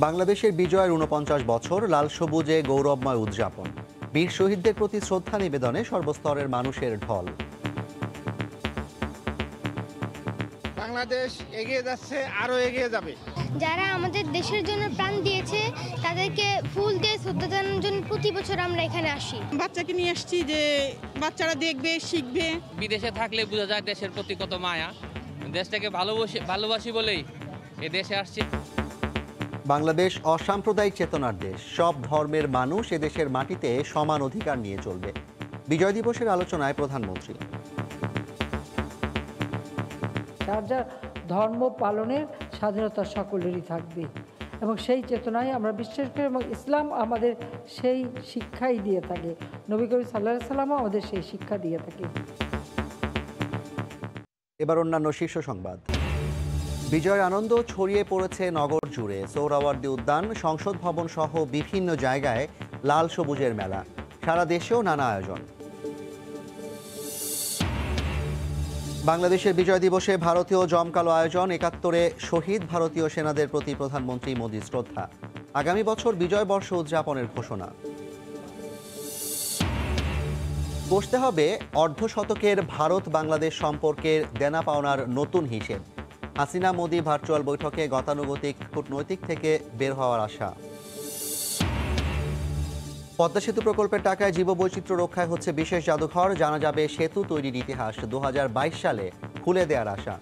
বাংলাদেশের বিজয়ের ৪৯ বছর লাল সবুজে গৌরবময় উদযাপন। বীর শহীদদের প্রতি শ্রদ্ধা নিবেদনে সর্বস্তরের মানুষের ঢল। বাংলাদেশ এগিয়ে যাচ্ছে, আরো এগিয়ে যাবে। যারা আমাদের দেশের জন্য প্রাণ দিয়েছে তাদেরকে ফুল দিয়ে শ্রদ্ধা জানানোর জন্য প্রতি বছর আমরা এখানে আসি। বাচ্চাকে নিয়ে আসছি যে বাচ্চারা দেখবে, শিখবে। বিদেশে থাকলে বোঝা যায় দেশের প্রতি কত মায়া। দেশটাকে ভালোবাসি বলেই এ দেশে আসছি। বাংলাদেশ অসাম্প্রদায়িক চেতনার দেশ। সব ধর্মের মানুষ এদেশের মাটিতে সমান অধিকার নিয়ে চলবে। বিজয় দিবসের আলোচনায় প্রধানমন্ত্রী। যার যার ধর্ম পালনের স্বাধীনতা সকলেরই থাকবে এবং সেই চেতনায় আমরা বিশ্বাস করি এবং ইসলাম আমাদের সেই শিক্ষাই দিয়ে থাকে। নবী করিম সাল্লাল্লাহু আলাইহি ওয়াসাল্লাম আমাদের সেই শিক্ষা দিয়ে থাকে। এবার অন্যান্য শীর্ষ সংবাদ। বিজয়ের আনন্দ ছড়িয়ে পড়েছে নগর জুড়ে। সোহরাওয়ার্দী উদ্যান, সংসদ ভবন সহ বিভিন্ন জায়গায় লাল সবুজের মেলা। সারা দেশেও নানা আয়োজন। বাংলাদেশের বিজয় দিবসে ভারতীয় জমকালো আয়োজন। ৭১-এ শহীদ ভারতীয় সেনাদের প্রতি প্রধানমন্ত্রী মোদির শ্রদ্ধা। আগামী বছর বিজয় বর্ষ উদযাপনের ঘোষণা। বসতে হবে অর্ধশতকের ভারত বাংলাদেশ সম্পর্কের দেনা পাওনার নতুন হিসেব। হাসিনা মোদি ভার্চুয়াল বৈঠকে গতানুগতিক কূটনৈতিক থেকে বের হওয়ার আশা। পদ্মা সেতু প্রকল্পের টাকায় জীববৈচিত্র্য রক্ষায় হচ্ছে বিশেষ জাদুঘর। জানা যাবে সেতু তৈরির ইতিহাস। ২০২২ সালে খুলে দেওয়ার আশা।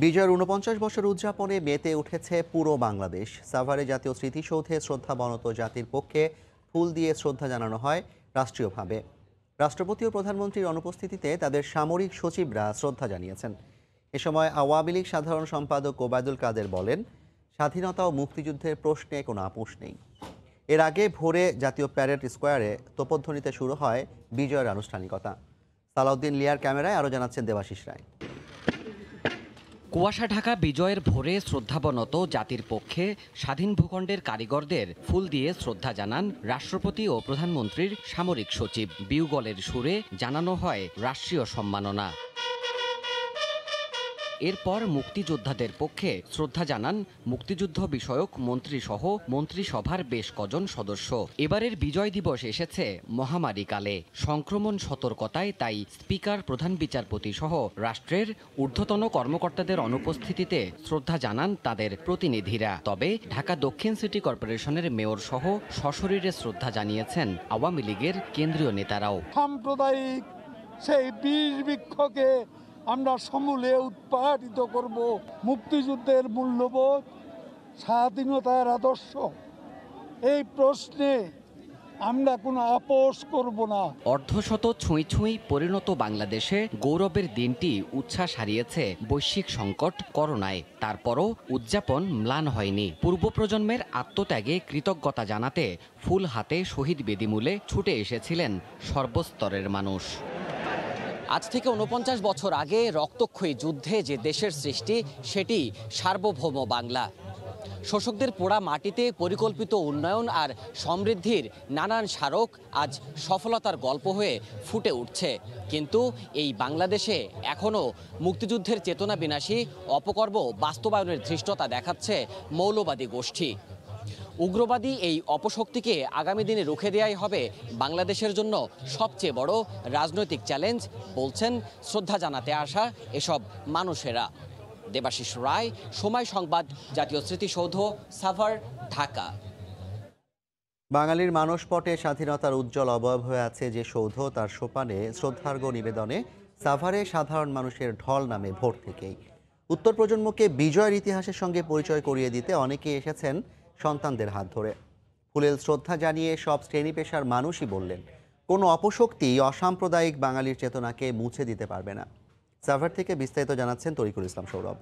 বিজয়ের ৪৯ বছর উদযাপনে মেতে উঠেছে পুরো বাংলাদেশ। সাভারে জাতীয় স্মৃতিসৌধে শ্রদ্ধাবনত জাতির পক্ষে ফুল দিয়ে শ্রদ্ধা জানানো হয় রাষ্ট্রীয়ভাবে। রাষ্ট্রপতি ও প্রধানমন্ত্রীর অনুপস্থিতিতে তাদের সামরিক সচিবরা শ্রদ্ধা জানিয়েছেন। এ সময় আওয়ামী লীগ সাধারণ সম্পাদক ওবায়দুল কাদের বলেন, স্বাধীনতা ও মুক্তিযুদ্ধের প্রশ্নে কোনো আপোষ নেই। এর আগে ভোরে জাতীয় প্যারেড স্কোয়ারে তোপধ্বনিতে শুরু হয় বিজয়ের আনুষ্ঠানিকতা। সালাউদ্দিন লিয়ার ক্যামেরায় আরও জানাচ্ছেন দেবাশিস রায়। কুয়াশা ঢাকা বিজয়ের ভোরে শ্রদ্ধাবনত জাতির পক্ষে স্বাধীন ভূখণ্ডের কারিগরদের ফুল দিয়ে শ্রদ্ধা জানান রাষ্ট্রপতি ও প্রধানমন্ত্রীর সামরিক সচিব। বিউগলের সুরে জানানো হয় রাষ্ট্রীয় সম্মাননা। এরপর মুক্তিযোদ্ধাদের পক্ষে শ্রদ্ধা জানান মুক্তিযুদ্ধ বিষয়ক মন্ত্রীসহ মন্ত্রিসভার বেশ কজন সদস্য। এবারের বিজয় দিবস এসেছে মহামারীকালে। সংক্রমণ সতর্কতায় তাই স্পিকার, প্রধান বিচারপতি সহ রাষ্ট্রের ঊর্ধ্বতন কর্মকর্তাদের অনুপস্থিতিতে শ্রদ্ধা জানান তাদের প্রতিনিধিরা। তবে ঢাকা দক্ষিণ সিটি কর্পোরেশনের মেয়র সহ সশরীরে শ্রদ্ধা জানিয়েছেন আওয়ামী লীগের কেন্দ্রীয় নেতারাও। সাম্প্রদায়িক সেই বিষ বৃক্ষকে আমরা সমূলে উৎপাটিত করব। মুক্তিযুদ্ধের মূল্যবোধ, স্বাধীনতার আদর্শ, এই প্রশ্নে আমরা কোনো আপোষ করব না। অর্ধশত ছুঁই ছুঁই পরিণত বাংলাদেশে গৌরবের দিনটি উচ্ছ্বাস হারিয়েছে বৈশ্বিক সংকট করোনায়। তারপরও উদযাপন ম্লান হয়নি। পূর্ব প্রজন্মের আত্মত্যাগে কৃতজ্ঞতা জানাতে ফুল হাতে শহীদ বেদিমূলে ছুটে এসেছিলেন সর্বস্তরের মানুষ। আজ থেকে ৪৯ বছর আগে রক্তক্ষয়ী যুদ্ধে যে দেশের সৃষ্টি, সেটি সার্বভৌম বাংলা। শোষকদের পোড়া মাটিতে পরিকল্পিত উন্নয়ন আর সমৃদ্ধির নানান স্মারক আজ সফলতার গল্প হয়ে ফুটে উঠছে। কিন্তু এই বাংলাদেশে এখনও মুক্তিযুদ্ধের চেতনা বিনাশী অপকর্ম বাস্তবায়নের ধৃষ্টতা দেখাচ্ছে মৌলবাদী গোষ্ঠী। উগ্রবাদী এই অপশক্তিকে আগামী দিনে রুখে দেওয়াই হবে বাংলাদেশের জন্য সবচেয়ে বড় রাজনৈতিক চ্যালেঞ্জ, বলছেন শ্রদ্ধা জানাতে আসা এসব মানুষেরা। দেবাশিস রায়, সময় সংবাদ, জাতীয় স্মৃতিসৌধ, সাভার, ঢাকা। বাঙালির মানসপটে স্বাধীনতার উজ্জ্বল অবয়ব হয়ে আছে যে সৌধ, তার সোপানে শ্রদ্ধার্ঘ্য নিবেদনে সাভারে সাধারণ মানুষের ঢল নামে ভোর থেকেই। উত্তর প্রজন্মকে বিজয়ের ইতিহাসের সঙ্গে পরিচয় করিয়ে দিতে অনেকেই এসেছেন সন্তানদের হাত ধরে। ফুলেল শ্রদ্ধা জানিয়ে সব শ্রেণী পেশার মানুষই বললেন, কোনো অপশক্তি অসাম্প্রদায়িক বাঙালির চেতনাকে মুছে দিতে পারবে না। সাভার থেকে বিস্তারিত জানাচ্ছেন তরিকুল ইসলাম সৌরভ।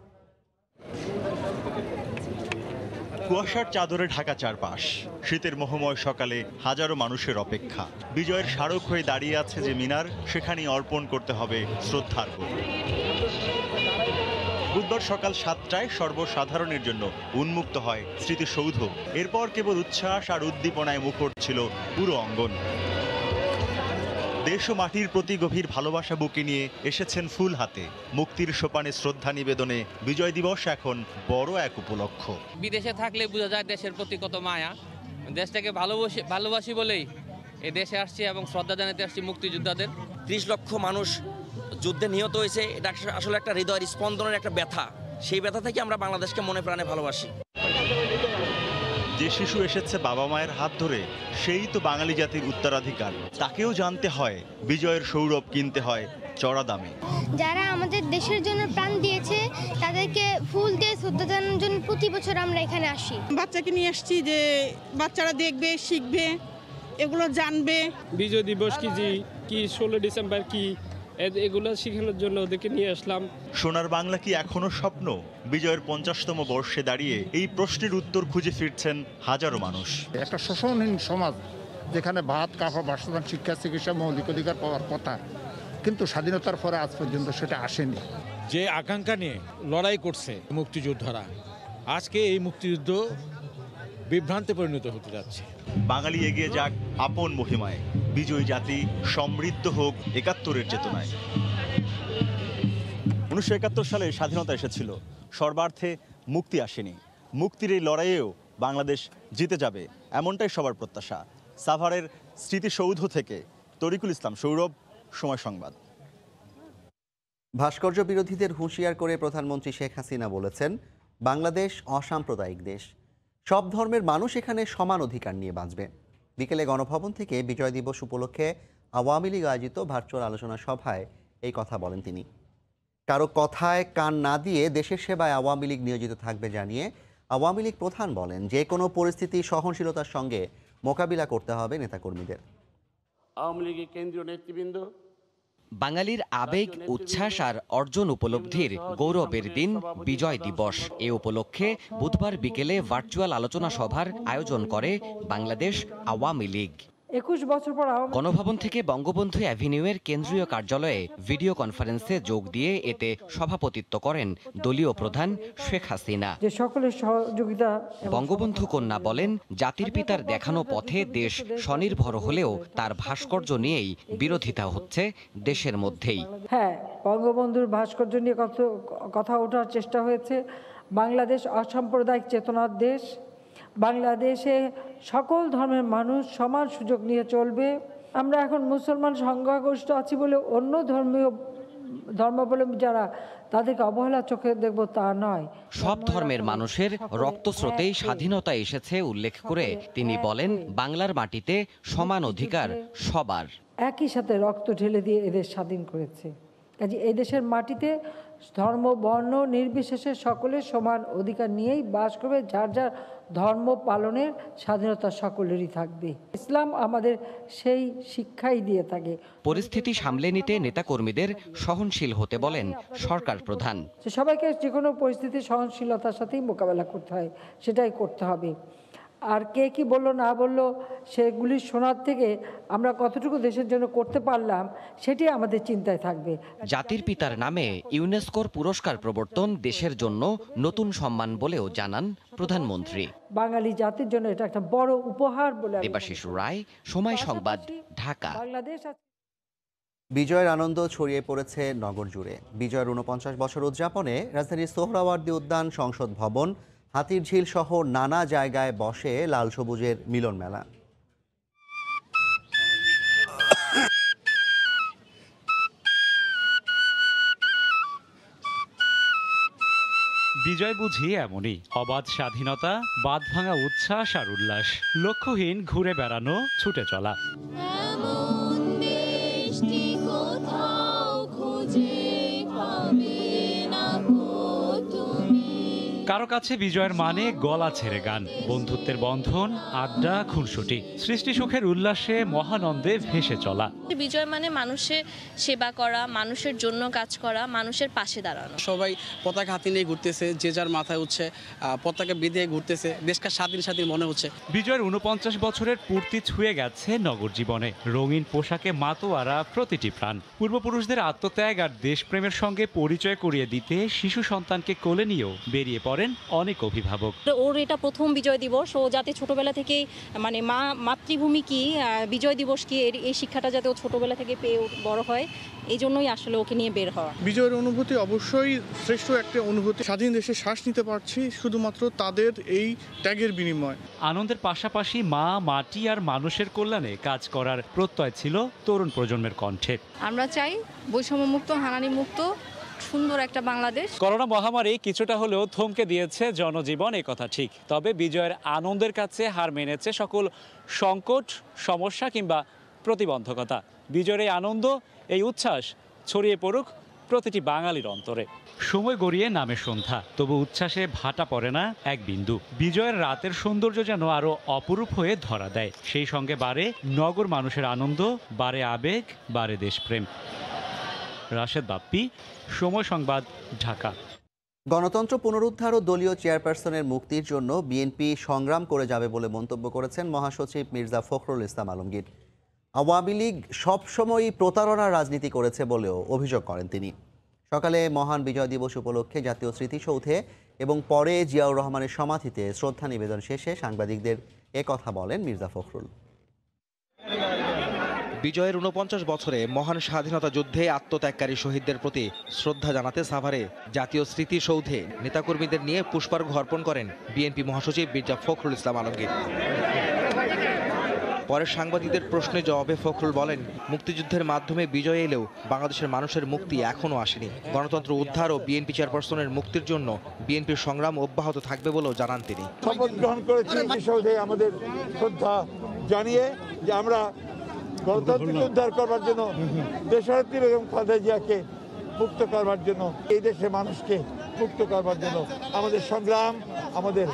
কুয়াশার চাদরে ঢাকা চারপাশ। শীতের মোহময় সকালে হাজারো মানুষের অপেক্ষা। বিজয়ের স্মারক হয়ে দাঁড়িয়ে আছে যে মিনার, সেখানেই অর্পণ করতে হবে শ্রদ্ধার্ঘ্য। বুধবার সকাল ৭টায় সর্বসাধারণের জন্য উন্মুক্ত হয় স্মৃতিসৌধ। এরপর কেবল উচ্ছ্বাস আর উদ্দীপনায় মুখর ছিল পুরো অঙ্গন। দেশ ও মাটির প্রতি গভীর ভালোবাসা বুকে নিয়ে এসেছেন ফুল হাতে। মুক্তির সোপানে শ্রদ্ধা নিবেদনে বিজয় দিবস এখন বড় এক উপলক্ষ। বিদেশে থাকলে বোঝা যায় দেশের প্রতি কত মায়া। দেশটাকে ভালোবাসি বলেই এই দেশে আসছি এবং শ্রদ্ধা জানাতে আসছি মুক্তিযোদ্ধাদের। ৩০ লক্ষ মানুষ যুদ্ধে নিহত হয়েছে, এটা আসলে একটা হৃদয়ের স্পন্দনের একটা ব্যথা। সেই ব্যথা থেকে আমরা বাংলাদেশকে মনে প্রাণে ভালোবাসি। যে শিশু এসেছে বাবা মায়ের হাত ধরে, সেই তো বাঙালি জাতির উত্তরাধিকার। তাকেও জানতে হয় বিজয়ের সৌরভ কিনতে হয় চড়া দামে। যারা আমাদের দেশের জন্য প্রাণ দিয়েছে তাদেরকে ফুল দিয়ে শ্রদ্ধা জানানোর জন্য প্রতি বছর আমরা এখানে আসি। বাচ্চাকে নিয়ে আসছি যে বাচ্চারা দেখবে, শিখবে, এগুলো জানবে। বিজয় দিবস কি 16 ডিসেম্বর কি, এগুলো শেখানোর জন্য ওদেরকে নিয়ে আসলাম। সোনার বাংলা কি এখনো স্বপ্ন? বিজয়ের 50তম বর্ষে দাঁড়িয়ে এই প্রশ্নের উত্তর খুঁজে ফিরছেন হাজারো মানুষ। একটা শোষণহীন সমাজ, যেখানে ভাত, কাপড়, বাসস্থান, শিক্ষা, চিকিৎসা, মৌলিক অধিকার পাওয়ার কথা, কিন্তু স্বাধীনতার পরে আজ পর্যন্ত সেটা আসেনি। যে আকাঙ্ক্ষা নিয়ে লড়াই করছে মুক্তিযোদ্ধারা, আজকে এই মুক্তিযুদ্ধ বিভ্রান্তে পরিণত হতে যাচ্ছে। বাঙালি এগিয়ে যাক আপন মহিমায়, বিজয়ী জাতি সমৃদ্ধ হোক ৭১-এর চেতনায়। 19৭১ সালে স্বাধীনতা এসেছিল, সর্বার্থে মুক্তি আসেনি। মুক্তির এই লড়াইয়েও বাংলাদেশ জিতে যাবে, এমনটাই সবার প্রত্যাশা। সাভারের স্মৃতিসৌধ থেকে তরিকুল ইসলাম সৌরভ, সময় সংবাদ। ভাস্কর্য বিরোধীদের হুঁশিয়ার করে প্রধানমন্ত্রী শেখ হাসিনা বলেছেন, বাংলাদেশ অসাম্প্রদায়িক দেশ, সব ধর্মের মানুষ এখানে সমান অধিকার নিয়ে বাঁচবে। বিকেলে গণভবন থেকে বিজয় দিবস উপলক্ষে আওয়ামী লীগ আয়োজিত ভার্চুয়াল আলোচনা সভায় এই কথা বলেন তিনি। কারো কথায় কান না দিয়ে দেশের সেবায় আওয়ামী লীগ নিয়োজিত থাকবে জানিয়ে আওয়ামী লীগ প্রধান বলেন, যে কোনো পরিস্থিতি সহনশীলতার সঙ্গে মোকাবিলা করতে হবে নেতাকর্মীদের। আওয়ামী লীগের কেন্দ্রীয় নেতৃবৃন্দ, বাঙালির আবেগ, উচ্ছ্বাস আর অর্জন উপলব্ধির গৌরবের দিন বিজয় দিবস। এ উপলক্ষে বুধবার বিকেলে ভার্চুয়াল আলোচনা সভার আয়োজন করে বাংলাদেশ আওয়ামী লীগ। 21 বছর পর গণভবন থেকে বঙ্গবন্ধু অ্যাভিনিউয়ের কেন্দ্রীয় কার্যালয়ে ভিডিও কনফারেন্সে যোগ দিয়ে এতে সভাপতিত্ব করেন দলীয় প্রধান শেখ হাসিনা। যে সকলের সহযোগিতা। বঙ্গবন্ধু কন্যা বলেন, জাতির পিতার দেখানো পথে দেশ স্বনির্ভর হলেও তার ভাস্কর্য নিয়েই বিরোধিতা হচ্ছে দেশের মধ্যেই। হ্যাঁ, বঙ্গবন্ধুর ভাস্কর্য নিয়ে কথা ওঠার চেষ্টা হয়েছে। বাংলাদেশ অসাম্প্রদায়িক চেতনার দেশ। বাংলাদেশে সকল ধর্মের মানুষ সমান সুযোগ নিয়ে চলবে। আমরা এখন মুসলমান সংখ্যাগরিষ্ঠ আছি বলে অন্য ধর্মাবলম্বী যারা, তাদেরকে অবহেলা চোখে দেখব তা নয়। সব ধর্মের মানুষের রক্তস্রোতেই স্বাধীনতা এসেছে উল্লেখ করে তিনি বলেন, বাংলার মাটিতে সমান অধিকার সবার। একই সাথে রক্ত ঢেলে দিয়ে এদেশ স্বাধীন করেছে। কাজে এই দেশের মাটিতে ধর্ম, বর্ণ নির্বিশেষে সকলের সমান অধিকার নিয়েই বাস করবে। যার যার ধর্ম পালনের স্বাধীনতা সকলেরই থাকবে। ইসলাম আমাদের সেই শিক্ষাই দিয়ে থাকে। পরিস্থিতি সামলে নিতে নেতাকর্মীদের সহনশীল হতে বলেন সরকার প্রধান। সবাইকে যে কোনো পরিস্থিতি সহনশীলতার সাথেই মোকাবেলা করতে হয়, সেটাই করতে হবে। আর কে কি বললো না বললো সেগুলি শোনার থেকে আমরা কতটুকু দেশের জন্য করতে পারলাম সেটি আমাদের চিন্তায় থাকবে। জাতির পিতার নামে ইউনেস্কোর পুরস্কার প্রবর্তন দেশের জন্য নতুন সম্মান বলেও জানান প্রধানমন্ত্রী। বাঙালি জাতির জন্য এটা একটা বড় উপহার বলে। দেবাশিস রায়, সময় সংবাদ, ঢাকা। বাংলাদেশ বিজয়ের আনন্দ ছড়িয়ে পড়েছে নগর জুড়ে। বিজয়ের 49 বছর উদযাপনে রাজধানীর সোহরাওয়ার্দী উদ্যান, সংসদ ভবন, হাতিরঝিল সহ নানা জায়গায় বসে লাল সবুজের মিলন মেলা। বিজয় বুঝি এমনই, অবাধ স্বাধীনতা, বাঁধ ভাঙা উচ্ছ্বাস আর উল্লাস, লক্ষ্যহীন ঘুরে বেড়ানো, ছুটে চলা। কারো কাছে বিজয়ের মানে গলা ছেড়ে গান, বন্ধুত্বের বন্ধন, আড্ডা, খুনসুটি, সৃষ্টি সুখের উল্লাসে মহানন্দে ভেসে চলা। বিজয় মানে মানুষের সেবা করা, মানুষের জন্য কাজ করা, মানুষের পাশে দাঁড়ানো। সবাই পতাকা হাতে নিয়ে ঘুরতেছে, যে যার মাথায় হচ্ছে পতাকা বেঁধে ঘুরতেছে, দেশকে স্বাধীন স্বাধীন মনে হচ্ছে। বিজয়ের 49 বছরের পূর্তি ছুঁয়ে গেছে নগর জীবনে। রঙিন পোশাকে মাতোয়ারা প্রতিটি প্রাণ। পূর্বপুরুষদের আত্মত্যাগ আর দেশপ্রেমের সঙ্গে পরিচয় করিয়ে দিতে শিশু সন্তানকে কোলে নিয়েও বেরিয়ে পড়ে করেন অনেক অভিভাবক। ওর এটা প্রথম বিজয় দিবস, ও যাতে ছোটবেলা থেকেই মানে মাতৃভূমি কি, বিজয় দিবস কি, এই শিক্ষাটা যাতে ও ছোটবেলা থেকে পেয়ে বড় হয়, এই জন্যই আসলে ওকে নিয়ে বের হওয়া। বিজয়ের অনুভূতি অবশ্যই শ্রেষ্ঠ একটা অনুভূতি। স্বাধীন দেশে শ্বাস নিতে পারছি শুধুমাত্র তাদের এই ত্যাগের বিনিময়। আনন্দের পাশাপাশি মা, মাটি আর মানুষের কল্যাণে কাজ করার প্রত্যয় ছিল তরুণ প্রজন্মের কণ্ঠে। আমরা চাই বৈষম্যমুক্ত, হানানিমুক্ত সুন্দর একটা বাংলাদেশ। করোনা মহামারী কিছুটা হলেও থমকে দিয়েছে জনজীবন, এ কথা ঠিক। তবে বিজয়ের আনন্দের কাছে হার মেনেছে সকল সংকট, সমস্যা কিংবা প্রতিবন্ধকতা। বিজয়ের এই আনন্দ, এই উচ্ছ্বাস ছড়িয়ে পড়ুক প্রতিটি বাঙালির অন্তরে। সময় গড়িয়ে নামে সন্ধ্যা, তবু উচ্ছ্বাসে ভাটা পড়ে না এক বিন্দু। বিজয়ের রাতের সৌন্দর্য যেন আরো অপরূপ হয়ে ধরা দেয়। সেই সঙ্গে বাড়ে নগর মানুষের আনন্দ, বাড়ে আবেগ, বাড়ে দেশপ্রেম। রাশেদ বাপ্পি, সময় সংবাদ, ঢাকা। গণতন্ত্র পুনরুদ্ধার ও দলীয় চেয়ারপারসনের মুক্তির জন্য বিএনপি সংগ্রাম করে যাবে বলে মন্তব্য করেছেন মহাসচিব মির্জা ফখরুল ইসলাম আলমগীর। আওয়ামী লীগ সবসময়ই প্রতারণার রাজনীতি করেছে বলেও অভিযোগ করেন তিনি। সকালে মহান বিজয় দিবস উপলক্ষে জাতীয় স্মৃতিসৌধে এবং পরে জিয়াউর রহমানের সমাধিতে শ্রদ্ধা নিবেদন শেষে সাংবাদিকদের একথা বলেন মির্জা ফখরুল। বিজয়ের ৪৯ বছরে মহান স্বাধীনতা যুদ্ধে আত্মত্যাগকারী শহীদদের প্রতি শ্রদ্ধা জানাতে সাভারে জাতীয় স্মৃতিসৌধে নেতাকর্মীদের নিয়ে পুষ্পার্ঘ্য অর্পণ করেন বিএনপি মহাসচিব মির্জা ফখরুল ইসলাম আলমগীর। পরে সাংবাদিকদের প্রশ্নের জবাবে ফখরুল বলেন, মুক্তিযুদ্ধের মাধ্যমে বিজয় এলেও বাংলাদেশের মানুষের মুক্তি এখনও আসেনি। গণতন্ত্র উদ্ধার ও বিএনপি চেয়ারপারসনের মুক্তির জন্য বিএনপির সংগ্রাম অব্যাহত থাকবে বলেও জানান তিনি। শপথ গ্রহণ করেছি স্মৃতিসৌধে আমাদের শ্রদ্ধা জানিয়ে যে আমরা গণতন্ত্রকে উদ্ধার করবার জন্য, দেশনেত্রী বেগম খালেদা জিয়াকে মুক্ত করবার জন্য, এই দেশের মানুষকে মুক্ত করবার জন্য আমাদের সংগ্রাম আমাদের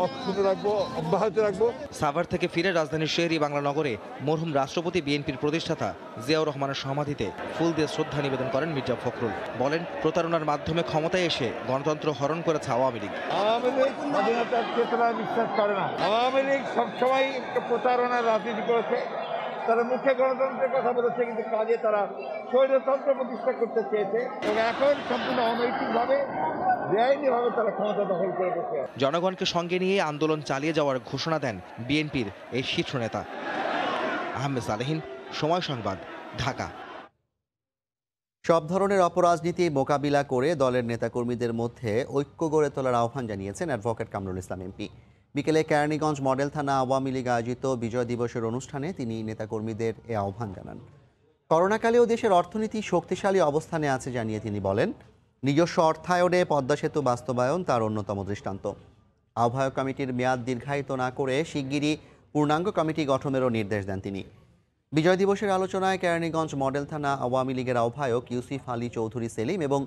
অক্ষুণ্ণ রাখবো, অব্যাহত রাখবো। সাভার থেকে ফিরে রাজধানীর শেহরি বাংলা নগরে মরহুম রাষ্ট্রপতি বিএনপির প্রতিষ্ঠাতা জিয়াউর রহমানের সমাধিতে ফুল দিয়ে শ্রদ্ধা নিবেদন করেন মির্জা ফখরুল। বলেন, প্রতারণার মাধ্যমে ক্ষমতায় এসে গণতন্ত্র হরণ করেছে আওয়ামী লীগ। আওয়ামী লীগ স্বাধীনতার চেতনায় বিশ্বাস করে না। আওয়ামী লীগ সবসময় প্রতারণার রাজনীতি করেছে। তারা মুখে গণতন্ত্রের কথা বলেছে, কিন্তু কাজে তারা স্বৈরতন্ত্র প্রতিষ্ঠা করতে চেয়েছে এবং এখন সম্পূর্ণ অনৈতিকভাবে, বেআইনিভাবে তারা ক্ষমতা দখল করে বসে। জনগণকে সঙ্গে নিয়ে আন্দোলন চালিয়ে যাওয়ার ঘোষণা দেন বিএনপির এই শীর্ষ নেতা। আহমেদ সালেহীন, সময় সংবাদ, ঢাকা। সব ধরনের অপরাজনীতি মোকাবিলা করে দলের নেতাকর্মীদের মধ্যে ঐক্য গড়ে তোলার আহ্বান জানিয়েছেন অ্যাডভোকেট কামরুল ইসলাম এমপি। বিকেলে কেরানীগঞ্জ মডেল থানা আওয়ামী লীগ আয়োজিত বিজয় দিবসের অনুষ্ঠানে তিনি নেতাকর্মীদের এ আহ্বান জানান। করোনাকালেও দেশের অর্থনীতি শক্তিশালী অবস্থানে আছে জানিয়ে তিনি বলেন, নিজস্ব অর্থায়নে পদ্মা সেতু বাস্তবায়ন তার অন্যতম দৃষ্টান্ত। আহ্বায়ক কমিটির মেয়াদ দীর্ঘায়িত না করে শিগগিরই পূর্ণাঙ্গ কমিটি গঠনেরও নির্দেশ দেন তিনি। বিজয় দিবসের আলোচনায় কেরানীগঞ্জ মডেল থানা আওয়ামী লীগের আহ্বায়ক ইউসুফ আলী চৌধুরী সেলিম এবং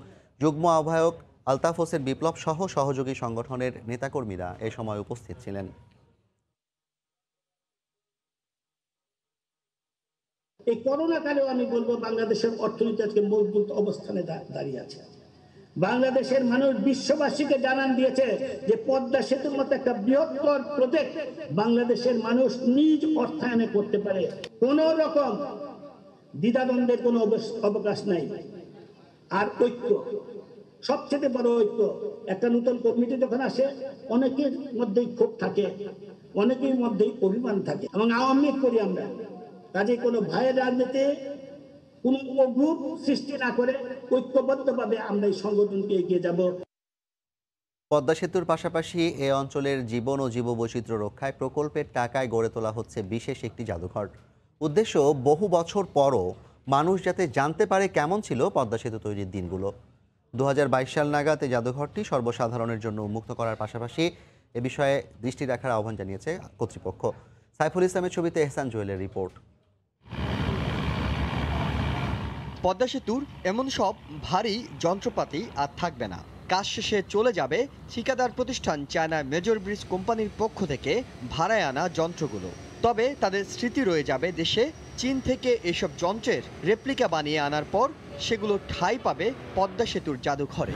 যুগ্ম আহ্বায়ক আলতাফ হোসেন বিপ্লব সহ সহযোগী সংগঠনের নেতাকর্মীরা এ সময় উপস্থিত ছিলেন। এই করোনা কালেও আমি বলবো বাংলাদেশের অর্থনীতি আজকে মজবুত অবস্থানে দাঁড়িয়ে আছে। বাংলাদেশের মানুষ বিশ্ববাসীকে জানান দিয়েছে যে পদ্মা সেতুর মতো একটা বৃহত্তর প্রজেক্ট বাংলাদেশের মানুষ নিজ অর্থায়নে করতে পারে। কোন রকম দ্বিধাদ্বন্দ্বের কোনো অবকাশ নাই। আর ঐক্য, সবচেয়ে বড় ঐক্য। একটা নতুন কমিটি যখন আসে, অনেকের মধ্যেই ক্ষোভ থাকে, অনেকের মধ্যেই অভিমান থাকে এবং আওয়ামী করি আমরা। কাজে কোনো ভয়ের রাজনীতি, কোনো গ্রুপ সৃষ্টি না করে ঐক্যবদ্ধভাবে আমরা এই সংগঠনকে এগিয়ে যাব। পদ্মা সেতুর পাশাপাশি এ অঞ্চলের জীবন ও জীববৈচিত্র্য রক্ষায় প্রকল্পের টাকায় গড়ে তোলা হচ্ছে বিশেষ একটি জাদুঘর। উদ্দেশ্য, বহু বছর পরও মানুষ যাতে জানতে পারে কেমন ছিল পদ্মা সেতু তৈরির দিনগুলো। 2022 সাল নাগাদ এই জাদুঘরটি সর্বসাধারণের জন্য উন্মুক্ত করার পাশাপাশি এ বিষয়ে দৃষ্টি রাখার আহ্বান জানিয়েছে কর্তৃপক্ষ। সাইফুল ইসলামের ছবিতে এহসান জুয়েলের রিপোর্ট। পদ্মা সেতুর এমন সব ভারী যন্ত্রপাতি আর থাকবে না। কাজ শেষে চলে যাবে ঠিকাদার প্রতিষ্ঠান চায়না মেজর ব্রিজ কোম্পানির পক্ষ থেকে ভাড়ায় আনা যন্ত্রগুলো। তবে তাদের স্মৃতি রয়ে যাবে দেশে। চীন থেকে এসব যন্ত্রের রেপ্লিকা বানিয়ে আনার পর সেগুলো ঠাঁই পাবে পদ্মা সেতুর জাদুঘরে।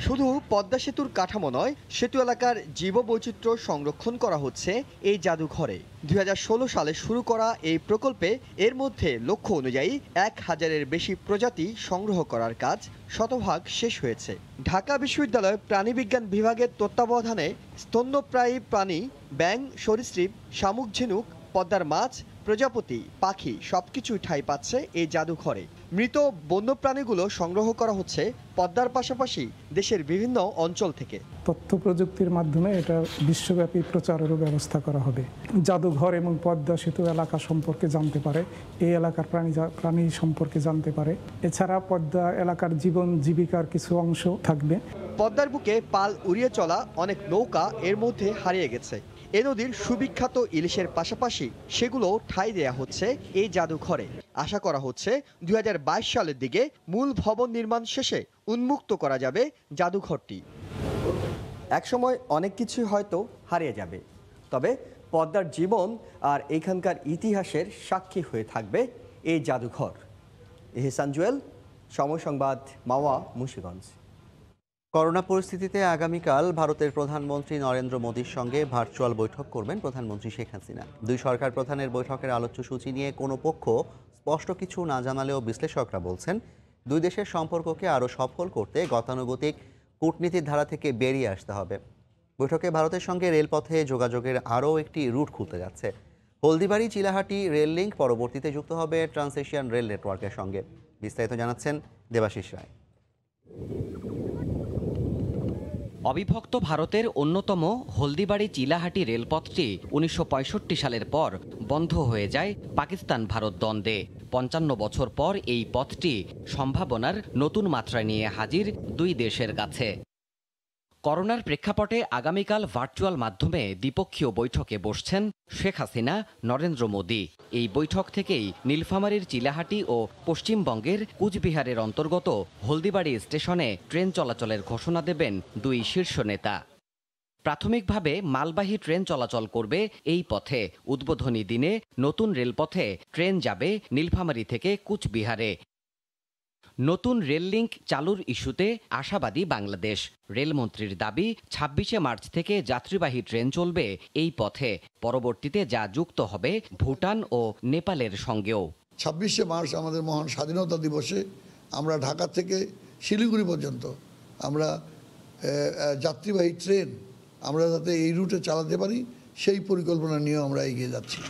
শুধু পদ্মা সেতুর কাঠামো নয়, সেতু এলাকার জীববৈচিত্র্য সংরক্ষণ করা হচ্ছে এই জাদুঘরে। 2016 সালে শুরু করা এই প্রকল্পে এর মধ্যে লক্ষ্য অনুযায়ী 1000-এর বেশি প্রজাতি সংগ্রহ করার কাজ শতভাগ শেষ হয়েছে। ঢাকা বিশ্ববিদ্যালয় প্রাণীবিজ্ঞান বিভাগের তত্ত্বাবধানে স্তন্যপ্রায়ী প্রাণী, ব্যাঙ, সরীসৃপ, শামুক, ঝিনুক, পদ্মার মাছ, প্রজাপতি, পাখি সবকিছুই ঠাঁই পাচ্ছে এই জাদুঘরে। মৃত বন্যপ্রাণীগুলো সংগ্রহ করা হচ্ছে পদ্মার পাশাপাশি দেশের বিভিন্ন অঞ্চল থেকে। তথ্য প্রযুক্তির মাধ্যমে এটা বিশ্বব্যাপী প্রচারেরও ব্যবস্থা করা হবে। জাদুঘর এবং পদ্মা সেতু এলাকা সম্পর্কে জানতে পারে, এই এলাকার প্রাণী সম্পর্কে জানতে পারে। এছাড়া পদ্মা এলাকার জীবন জীবিকার কিছু অংশ থাকবে। পদ্মার বুকে পাল উড়িয়ে চলা অনেক নৌকা এর মধ্যে হারিয়ে গেছে। এ নদীর সুবিখ্যাত ইলিশের পাশাপাশি সেগুলো ঠাঁই দেয়া হচ্ছে এই জাদুঘরে। আশা করা হচ্ছে 2022 সালের দিকে মূল ভবন নির্মাণ শেষে উন্মুক্ত করা যাবে জাদুঘরটি। একসময় অনেক কিছুই হয়তো হারিয়ে যাবে, তবে পদ্মার জীবন আর এখানকার ইতিহাসের সাক্ষী হয়ে থাকবে এই জাদুঘর। এহসান জুয়েল, সময় সংবাদ, মাওয়া, মুন্সিগঞ্জ। করোনা পরিস্থিতিতে আগামীকাল ভারতের প্রধানমন্ত্রী নরেন্দ্র মোদীর সঙ্গে ভার্চুয়াল বৈঠক করবেন প্রধানমন্ত্রী শেখ হাসিনা। দুই সরকার প্রধানের বৈঠকের আলোচ্য সূচি নিয়ে কোনো পক্ষ স্পষ্ট কিছু না জানালেও বিশ্লেষকরা বলছেন, দুই দেশের সম্পর্ককে আরও সফল করতে গতানুগতিক কূটনীতির ধারা থেকে বেরিয়ে আসতে হবে। বৈঠকে ভারতের সঙ্গে রেলপথে যোগাযোগের আরও একটি রুট খুলতে যাচ্ছে। হলদিবাড়ি চিলাহাটি রেল লিঙ্ক পরবর্তীতে যুক্ত হবে ট্রান্স এশিয়ান রেল নেটওয়ার্কের সঙ্গে। বিস্তারিত জানাচ্ছেন দেবাশিস রায়। অবিভক্ত ভারতের অন্যতম হলদিবাড়ি চিলাহাটি রেলপথটি 1965 সালের পর বন্ধ হয়ে যায় পাকিস্তান ভারত দ্বন্দ্বে। 55 বছর পর এই পথটি সম্ভাবনার নতুন মাত্রা নিয়ে হাজির দুই দেশের কাছে। করোনার প্রেক্ষাপটে আগামীকাল ভার্চুয়াল মাধ্যমে দ্বিপক্ষীয় বৈঠকে বসছেন শেখ হাসিনা, নরেন্দ্র মোদী। এই বৈঠক থেকেই নীলফামারীর চিলাহাটি ও পশ্চিমবঙ্গের কুচবিহারের অন্তর্গত হলদিবাড়ি স্টেশনে ট্রেন চলাচলের ঘোষণা দেবেন দুই শীর্ষ নেতা। প্রাথমিকভাবে মালবাহী ট্রেন চলাচল করবে এই পথে। উদ্বোধনী দিনে নতুন রেলপথে ট্রেন যাবে নীলফামারী থেকে কুচবিহারে। নতুন রেল লিঙ্ক চালুর ইস্যুতে আশাবাদী বাংলাদেশ। রেলমন্ত্রীর দাবি, 26শে মার্চ থেকে যাত্রীবাহী ট্রেন চলবে এই পথে। পরবর্তীতে যা যুক্ত হবে ভুটান ও নেপালের সঙ্গেও। 26শে মার্চ আমাদের মহান স্বাধীনতা দিবসে আমরা ঢাকা থেকে শিলিগুড়ি পর্যন্ত আমরা যাত্রীবাহী ট্রেন আমরা যাতে এই রুটে চালাতে পারি সেই পরিকল্পনা নিয়ে আমরা এগিয়ে যাচ্ছি।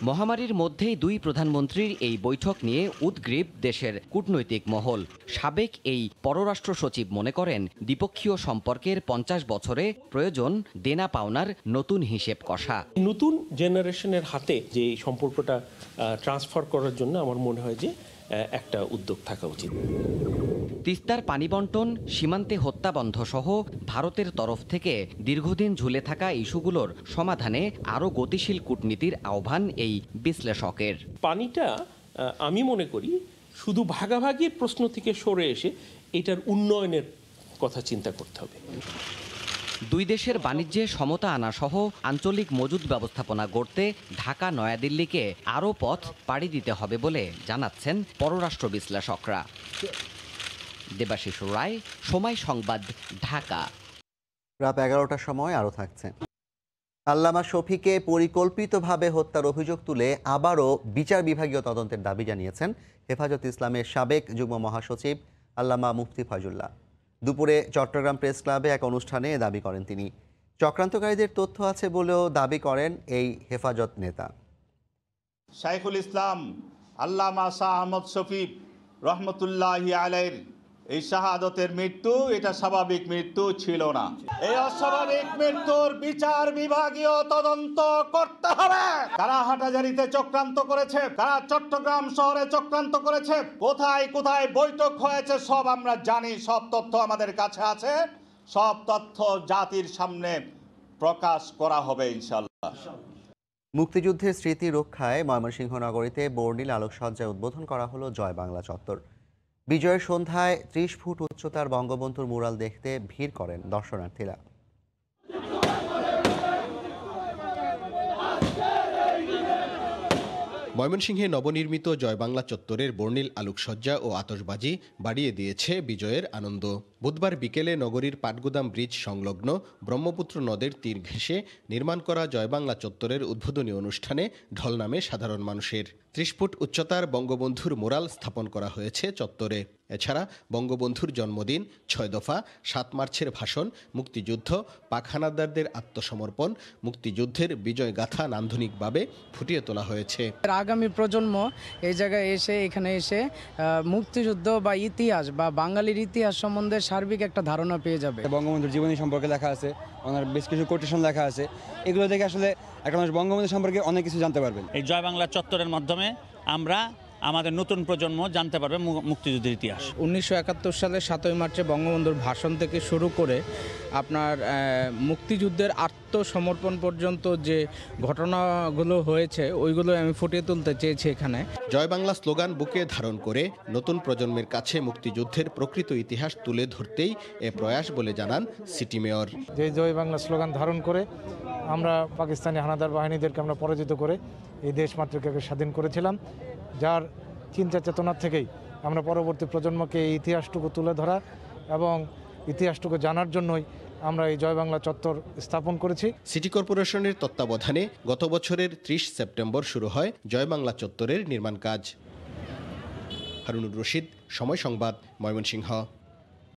মহামারীর মধ্যেই দুই প্রধানমন্ত্রীর এই বৈঠক নিয়ে উদ্গ্রীব দেশের কূটনৈতিক মহল। সাবেক এই পররাষ্ট্র সচিব মনে করেন, দ্বিপক্ষীয় সম্পর্কের 50 বছরে প্রয়োজন দেনা পাওনার নতুন হিসেব কষা। নতুন জেনারেশনের হাতে যে সম্পর্কটা ট্রান্সফার করার জন্য আমার মনে হয় যে একটা উদ্যোগ থাকা উচিত। তিস্তার পানি বন্টন, সীমান্তে হত্যা বন্ধ সহ ভারতের তরফ থেকে দীর্ঘদিন ঝুলে থাকা ইস্যুগুলোর সমাধানে আরও গতিশীল কূটনীতির আহ্বান এই বিশ্লেষকের। পানিটা আমি মনে করি শুধু ভাগাভাগির প্রশ্ন থেকে সরে এসে এটার উন্নয়নের কথা চিন্তা করতে হবে। দুই দেশের বাণিজ্যে সমতা আনা সহ আঞ্চলিক মজুদ ব্যবস্থাপনা গড়তে ঢাকা নয়াদিল্লিকে আরও পথ পাড়ি দিতে হবে বলে জানাচ্ছেন পররাষ্ট্র বিশ্লেষকরা। দেবাশিস রায়, সময় সংবাদ, ঢাকা। রাত 11টার সময় আরও থাকছে। আল্লামা শফিকে পরিকল্পিতভাবে হত্যার অভিযোগ তুলে আবারও বিচার বিভাগীয় তদন্তের দাবি জানিয়েছেন হেফাজত ইসলামের সাবেক যুগ্ম মহাসচিব আল্লামা মুফতি ফয়জুল্লাহ। দুপুরে চট্টগ্রাম প্রেস ক্লাবে এক অনুষ্ঠানে এ দাবি করেন তিনি। চক্রান্তকারীদের তথ্য আছে বলেও দাবি করেন এই হেফাজত নেতা। শাইখুল ইসলাম আল্লামা শাহ আহমদ শফি রহমতুল্লাহি আলাইহির এই শাহাদতের মৃত্যু এটা স্বাভাবিক মৃত্যু ছিল না। এই অস্বাভাবিক মৃত্যুর বিচার বিভাগীয় তদন্ত করতে হবে। কারা হাটাজারিতে চক্রান্ত করেছে, কারা চট্টগ্রাম শহরে চক্রান্ত করেছে, কোথায় কোথায় বৈঠক হয়েছে সব আমরা জানি, সব তথ্য আমাদের কাছে আছে। সব তথ্য জাতির সামনে প্রকাশ করা হবে ইনশাআল্লাহ। মুক্তিযুদ্ধের স্মৃতি রক্ষায় ময়মনসিংহ নগরীতে বর্ণিল আলোকসজ্জায় উদ্বোধন করা হলো জয় বাংলা চত্বর। বিজয়ের সন্ধ্যায় 30 ফুট উচ্চতার বঙ্গবন্ধুর মুরাল দেখতে ভিড় করেন দর্শনার্থীরা। ময়মনসিংহে নবনির্মিত জয় বাংলা চত্বরের বর্ণিল আলোকসজ্জা ও আতশবাজি বাড়িয়ে দিয়েছে বিজয়ের আনন্দ। বুধবার বিকেলে নগরীর পাটগুদাম ব্রিজ সংলগ্ন ব্রহ্মপুত্র নদের তীর ঘেঁষে নির্মাণ করা জয়বাংলা চত্বরের উদ্বোধনী অনুষ্ঠানে ঢল নামে সাধারণ মানুষের। 30 ফুট উচ্চতার বঙ্গবন্ধুর মোরাল স্থাপন করা হয়েছে চত্বরে। এছাড়া বঙ্গবন্ধুর জন্মদিন, 6 দফা, 7 মার্চের ভাষণ, মুক্তিযুদ্ধ, পাক হানাদারদের আত্মসমর্পণ, মুক্তিযুদ্ধের বিজয়গাথা নান্দনিকভাবে ফুটিয়ে তোলা হয়েছে। আগামী প্রজন্ম এই জায়গায় এখানে এসে মুক্তিযুদ্ধ বা ইতিহাস বা বাঙালির ইতিহাস সম্বন্ধে সার্বিক একটা ধারণা পেয়ে যাবে। বঙ্গবন্ধুর জীবনী সম্পর্কে লেখা আছে, ওনার বেশ কিছু কোটেশন লেখা আছে। এগুলো দেখে আসলে একটা মানুষ বঙ্গবন্ধু সম্পর্কে অনেক কিছু জানতে পারবেন। এই জয় বাংলা চত্বরের মাধ্যমে আমরা আমাদের নতুন প্রজন্ম জানতে পারবে মুক্তিযুদ্ধের ইতিহাস। 1971 সালে 7ই মার্চে বঙ্গবন্ধুর ভাষণ থেকে শুরু করে আপনার মুক্তিযুদ্ধের আত্মসমর্পণ পর্যন্ত যে ঘটনাগুলো হয়েছে ওইগুলো আমি ফুটিয়ে তুলতে চেয়েছি এখানে। জয় বাংলা স্লোগান বুকে ধারণ করে নতুন প্রজন্মের কাছে মুক্তিযুদ্ধের প্রকৃত ইতিহাস তুলে ধরতেই এ প্রয়াস বলে জানান সিটি মেয়র। যে জয় বাংলা স্লোগান ধারণ করে আমরা পাকিস্তানি হানাদার বাহিনীদেরকে আমরা পরাজিত করে এই দেশ মাতৃকাকে স্বাধীন করেছিলাম, যার চিন্তা চেতনা থেকেই আমরা পরবর্তী প্রজন্মকে এই ইতিহাসটুকু তুলে ধরা এবং ইতিহাসটুকু জানার জন্যই আমরা এই জয় বাংলা চত্বর স্থাপন করেছি। সিটি কর্পোরেশনের তত্ত্বাবধানে গত বছরের 30 সেপ্টেম্বর শুরু হয় জয় বাংলা চত্বরের নির্মাণ কাজ। হারুনুর রশিদ, সময় সংবাদ, ময়মনসিংহ।